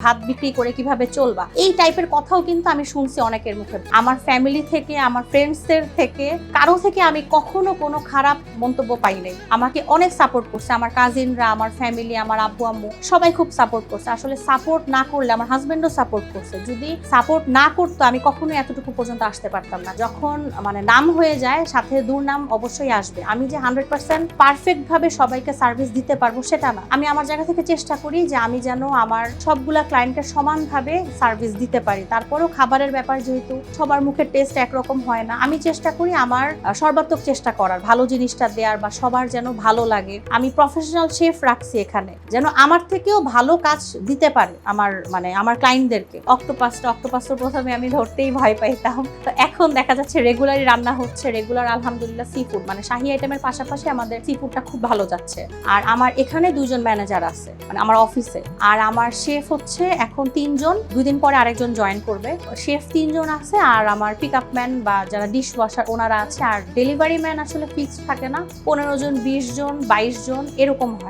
ভাত বিক্রি করে কিভাবে চলবা, এই টাইপের কথাও কিন্তু আমি শুনছি অনেকের মুখে। আমার ফ্যামিলি থেকে, আমার ফ্রেন্ডসদের থেকে, কারো থেকে আমি কখনো কোনো খারাপ মন্তব্য পাই নাই। আমাকে অনেক সাপোর্ট করছে আমার কাজিনরা, আমার ফ্যামিলি, আমার আব্বু আম্মু সবাই খুব সাপোর্ট করছে। আসলে সাপোর্ট না করলে আমার হাজবেন্ডও সাপোর্ট করছে। যদি সাপোর্ট না করতো আমি কখনোই এতটুকু পর্যন্ত আসতে পারতাম না। যখন নাম হয়ে যায় সাথে দুর্নাম অবশ্যই আসবে। আমি যে 100% পারফেক্ট ভাবে সবাইকে সার্ভিস দিতে পারবো সেটা না। আমি আমার জায়গা থেকে চেষ্টা করি যে আমি যেন আমার সবগুলা ক্লায়েন্টকে সমানভাবে সার্ভিস দিতে পারি। তারপরেও খাবারের ব্যাপার যেহেতু সবার মুখের টেস্ট একরকম হয় না, আমি চেষ্টা করি আমার সর্বাত্মক চেষ্টা করার, ভালো জিনিসটা দেওয়ার বা সবার যেন ভালো লাগে। আমি প্রফেশনাল শেফ রাখছি এখানে, যেন আমার থেকেও ভালো কাজ দিতে পারে আমার ক্লায়েন্টদেরকে। অক্টোপাসটা প্রথমে আমি ধরতেই ভয় পাইতাম, তো এখন দেখা যাচ্ছে রেগুলারই রান্না হচ্ছে, রেগুলার আলহামদুলিল্লাহ সি ফুড শাহী আইটেমের পাশাপাশি আমাদের সি ফুডটা খুব ভালো যাচ্ছে। আর আমার এখানে 2 জন ম্যানেজার আছে আমার অফিসে, আর আমার শেফ হচ্ছে এখন 3 জন, 2 দিন পরে আরেকজন জয়েন করবে। শেফ 3 জন আছে, আর আমার পিক আপ ম্যান বা যারা ডিশ ওয়াশার ওনারা আছে, আর ডেলিভারি ম্যান আসলে ফিক্সড থাকে না, 15 জন, 20 জন, 22 জন এরকম হয়।